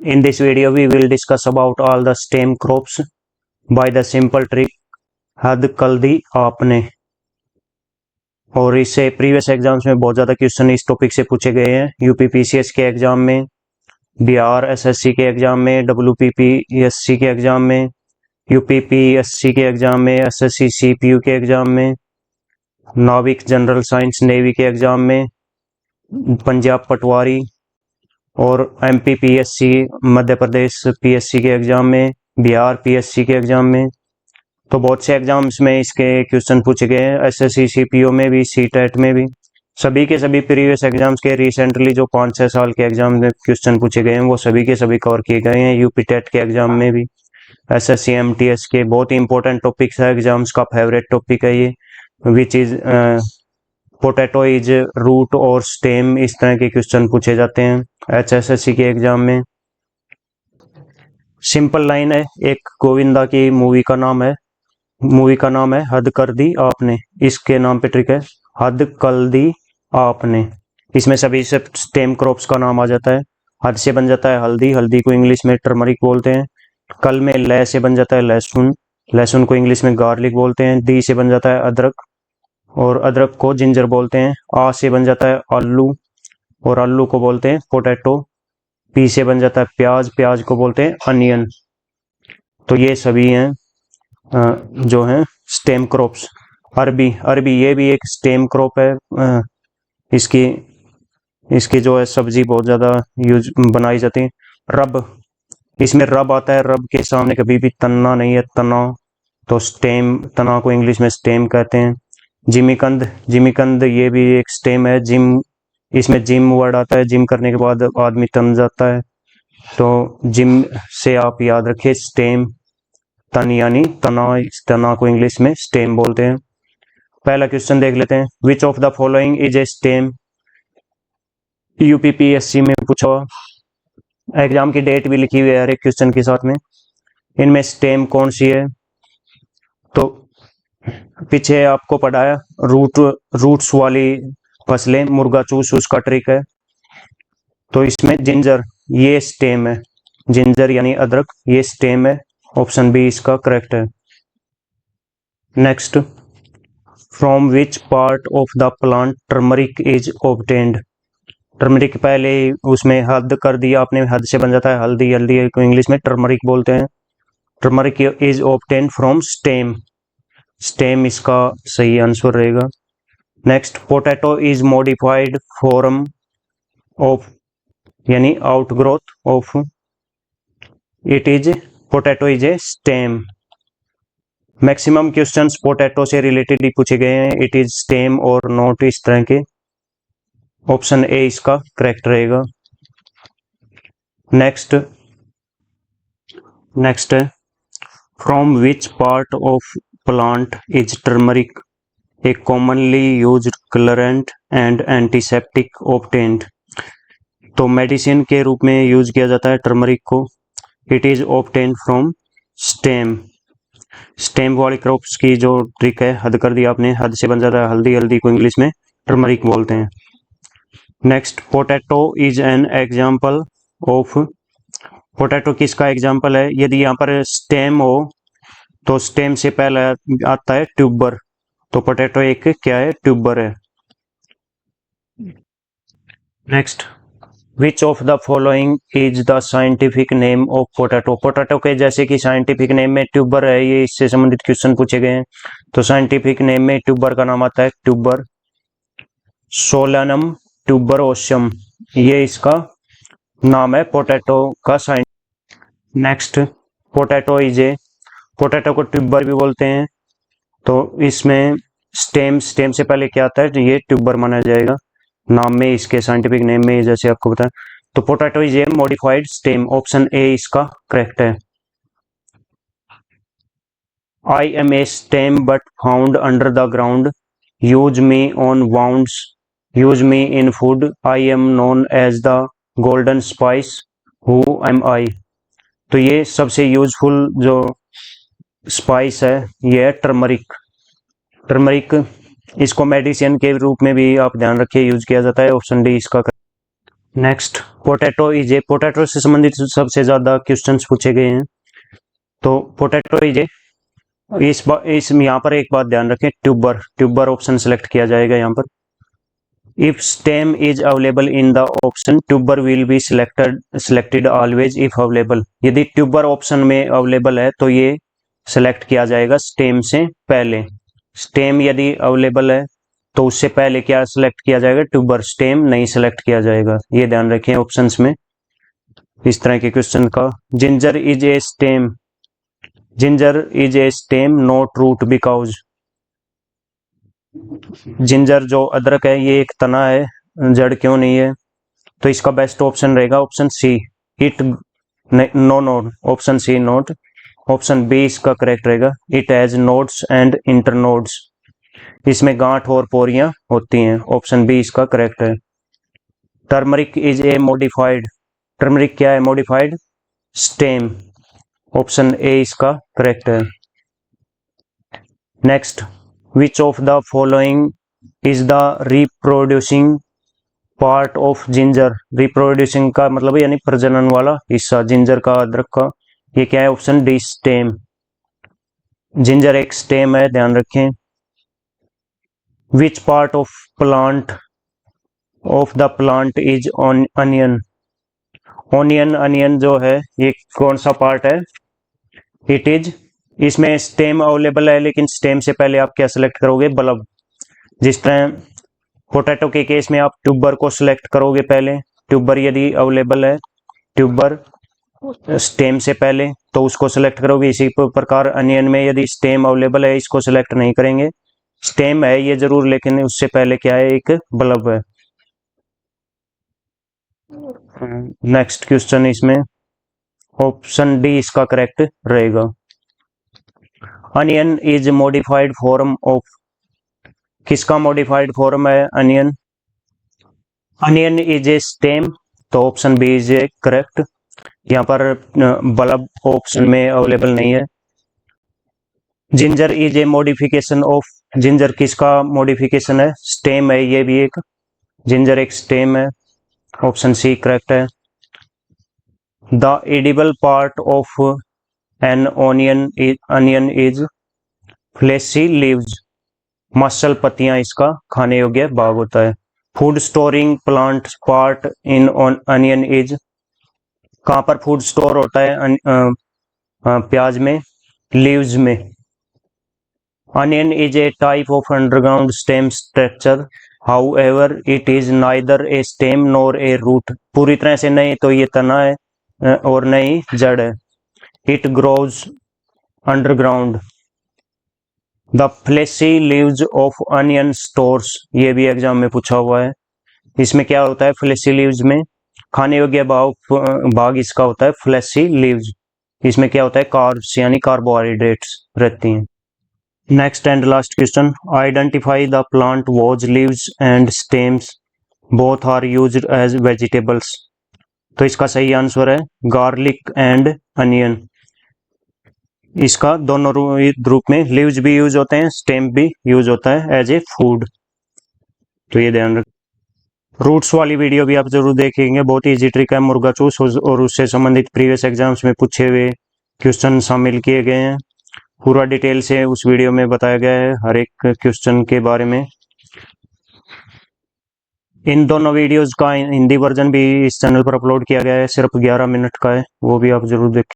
In this video, we will discuss about all the stem crops by the simple trick हद कल दी आपने। और इससे प्रीवियस एग्जाम्स में बहुत ज़्यादा क्वेश्चन इस टॉपिक से पूछे गए हैं। यूपीपीसीएस के एग्जाम में, बिहार एसएससी के एग्जाम में, डब्ल्यूपीपीएससी के एग्जाम में, यूपीपीएससी के एग्जाम में, एसएससी सीपीयू के एग्जाम में, नाविक जनरल साइंस नेवी के एग्जाम में, पंजाब पटवारी और एमपीपीएससी मध्य प्रदेश पीएससी के एग्जाम में, बिहार पीएससी के एग्जाम में। तो बहुत से एग्जाम्स में इसके क्वेश्चन पूछे गए हैं। एसएससी सीपीओ में भी, सीटेट में भी, सभी के सभी प्रीवियस एग्जाम्स के रिसेंटली जो 5-6 साल के एग्जाम में क्वेश्चन पूछे गए हैं वो सभी के सभी कवर किए गए हैं। यूपी टेट के एग्जाम में भी, एसएससी एमटीएस के बहुत ही इंपॉर्टेंट टॉपिक्स है। एग्जाम्स का फेवरेट टॉपिक है ये, which is potato is root और स्टेम, इस तरह के क्वेश्चन पूछे जाते हैं एचएसएससी के एग्जाम में। सिंपल लाइन है, एक गोविंदा की मूवी का नाम है हद कर दी आपने। इसके नाम पे ट्रिक है, हद कर दी आपने। इसमें सभी से स्टेम क्रॉप्स का नाम आ जाता है। हद से बन जाता है हल्दी, हल्दी को इंग्लिश में टर्मरिक बोलते हैं। कल में लय से बन जाता है लहसुन, लहसुन को इंग्लिश में गार्लिक बोलते हैं। दी से बन जाता है अदरक, और अदरक को जिंजर बोलते हैं। आ से बन जाता है आलू, और आलू को बोलते हैं पोटैटो। पी से बन जाता है प्याज, प्याज को बोलते हैं अनियन। तो ये सभी हैं जो हैं स्टेम क्रॉप्स। अरबी, अरबी ये भी एक स्टेम क्रॉप है। इसकी जो है सब्जी बहुत ज़्यादा यूज बनाई जाती है। रब, इसमें रब आता है, रब के सामने कभी भी तना नहीं है, तना। तो स्टेम, तना को इंग्लिश में स्टेम कहते हैं। जिमीकंद, जिमीकंद ये भी एक स्टेम है। जिम, इसमें जिम वर्ड आता है, जिम करने के बाद आदमी तन जाता है। तो जिम से आप याद रखिए स्टेम, तन यानी तना, तना को इंग्लिश में स्टेम बोलते हैं। पहला क्वेश्चन देख लेते हैं, विच of the following is a stem. UPPSC में पूछा हुआ, एग्जाम की डेट भी लिखी हुई है हर एक क्वेश्चन के साथ में। इनमें स्टेम कौन सी है? तो पीछे आपको पढ़ाया रूट्स वाली फसलें, मुर्गा चूस उसका ट्रिक है। तो इसमें जिंजर ये स्टेम है, जिंजर यानी अदरक ये स्टेम है। ऑप्शन बी इसका करेक्ट है। Next, from which part of the plant turmeric is obtained. Turmeric पहले उसमें हद कर दिया आपने, हद से बन जाता है हल्दी, हल्दी को इंग्लिश में टर्मरिक बोलते हैं। Turmeric is obtained from stem, stem इसका सही आंसर रहेगा। Next, potato is modified form of यानी outgrowth of, it is, potato is a stem. Maximum questions potato से रिलेटेड ही पूछे गए हैं, इट इज स्टेम और नॉट, इस तरह के। ऑप्शन ए इसका करेक्ट रहेगा। नेक्स्ट है, from which part of plant is turmeric A commonly used colourant and antiseptic obtained. तो मेडिसिन के रूप में यूज किया जाता है टर्मरिक को। It is obtained from stem, stem वाली क्रॉप्स की जो ट्रिक है, हद कर दिया आपने, हद से बन जाता है हल्दी, हल्दी को इंग्लिश में टर्मरिक बोलते हैं। Next, potato is an example of, potato किसका एग्जाम्पल है? यदि यहाँ पर स्टेम हो तो स्टेम से पहले आता है ट्यूबर, तो पोटैटो एक क्या है? ट्यूबर है। Next, which of the following is the scientific name of potato. Potato के जैसे कि साइंटिफिक नेम में ट्यूबर है, ये इससे संबंधित क्वेश्चन पूछे गए हैं। तो साइंटिफिक नेम में ट्यूबर का नाम आता है ट्यूबर सोलानम ट्यूबरोसम, ये इसका नाम है पोटैटो का साइन। Next, potato is a, potato को ट्यूबर भी बोलते हैं। तो इसमें स्टेम, स्टेम से पहले क्या आता है? तो ये ट्यूबर माना जाएगा नाम में, इसके साइंटिफिक नेम में, जैसे आपको बताया। तो potato is a modified stem, option A इसका करेक्ट है। I am a stem but found under the ground, use me on wounds, use me in food, I am known as the golden spice, who am I. तो ये सबसे useful जो spice है ये है turmeric. Turmeric, इसको medicine के रूप में भी आप ध्यान रखिए यूज किया जाता है। ऑप्शन डी इसका। Next, potato is a, potato से संबंधित सबसे ज्यादा क्वेश्चंस पूछे गए हैं। तो पोटैटो इज ए, इस यहाँ पर एक बात ध्यान रखें, ट्यूबर, ट्यूबर ऑप्शन सेलेक्ट किया जाएगा यहाँ पर। If stem is available in the option, tuber will be selected always if available. यदि ट्यूबर ऑप्शन में अवेलेबल है तो ये सेलेक्ट किया जाएगा स्टेम से पहले। स्टेम यदि अवेलेबल है तो उससे पहले क्या सिलेक्ट किया जाएगा, ट्यूबर, स्टेम नहीं सिलेक्ट किया जाएगा। ये ध्यान रखें ऑप्शंस में इस तरह के क्वेश्चन का। Ginger is a stem, ginger is a stem not root because, ginger जो अदरक है ये एक तना है, जड़ क्यों नहीं है? तो इसका बेस्ट ऑप्शन रहेगा option C, it, no node, option C not, option B इसका करेक्ट रहेगा, it has nodes and internodes, इसमें गांठ और पोरियां होती हैं, ऑप्शन बी इसका करेक्ट है। Turmeric is a modified, turmeric क्या है, मॉडिफाइड स्टेम, ऑप्शन ए इसका करेक्ट है। Next, which of the following is the reproducing part of ginger, reproducing का मतलब यानी प्रजनन वाला हिस्सा जिंजर का, अदरक का, ये क्या है, ऑप्शन डी स्टेम। जिंजर एक स्टेम है, ध्यान रखें। Which part of plant of the plant is onion, onion, onion जो है ये कौन सा पार्ट है, इट इज, इसमें स्टेम अवेलेबल है लेकिन स्टेम से पहले आप क्या सिलेक्ट करोगे, बल्ब। जिस तरह पोटैटो के केस में आप ट्यूबर को सिलेक्ट करोगे पहले, ट्यूबर यदि अवेलेबल है, ट्यूबर स्टेम से पहले तो उसको सिलेक्ट करोगे। इसी प्रकार अनियन में यदि स्टेम अवेलेबल है इसको सिलेक्ट नहीं करेंगे, स्टेम है ये जरूर लेकिन उससे पहले क्या है, एक बल्ब है। नेक्स्ट क्वेश्चन, इसमें ऑप्शन डी इसका करेक्ट रहेगा। Onion is modified form of, किसका मॉडिफाइड फॉर्म है onion, onion is a stem, तो option B is a correct. यहाँ पर बल्ब ऑप्शन में अवेलेबल नहीं है। Ginger is a modification of, ginger किसका मॉडिफिकेशन है, स्टेम है ये भी एक, जिंजर एक स्टेम है, ऑप्शन सी करेक्ट है। The edible part of an onion is fleshy leaves, muscle पत्तियां इसका खाने योग्य भाग होता है। Food storing plant part in onion is, कहाँ पर फूड स्टोर होता है प्याज में, लीव्स में। Onion is a type of underground stem structure, however it is neither a stem nor a root, पूरी तरह से नहीं तो ये तना है और नहीं जड़ है। It grows underground. The fleshy leaves of onion stores, ये भी एग्जाम में पूछा हुआ है। इसमें क्या होता है, फ्लेशी लीव्स में खाने योग्य भाग इसका होता है फ्लेशी लीव्स, इसमें क्या होता है, कार्ब्स यानी कार्बोहाइड्रेट्स रहती हैं। Next and last question, identify the plant whose leaves and stems both are used as vegetables, तो इसका सही आंसर है गार्लिक एंड अनियन। इसका दोनों रूप में लीव्स भी यूज होते हैं, स्टेम भी यूज होता है एज ए फूड, तो ये ध्यान रख। रूट्स वाली वीडियो भी आप जरूर देखेंगे, बहुत इजी ट्रिक है मुर्गा चूस, और उससे संबंधित प्रीवियस एग्जाम्स में पूछे हुए क्वेश्चन शामिल किए गए हैं। पूरा डिटेल से उस वीडियो में बताया गया है हर एक क्वेश्चन के बारे में। इन दोनों वीडियोस का हिंदी वर्जन भी इस चैनल पर अपलोड किया गया है, सिर्फ 11 मिनट का है, वो भी आप जरूर देखें।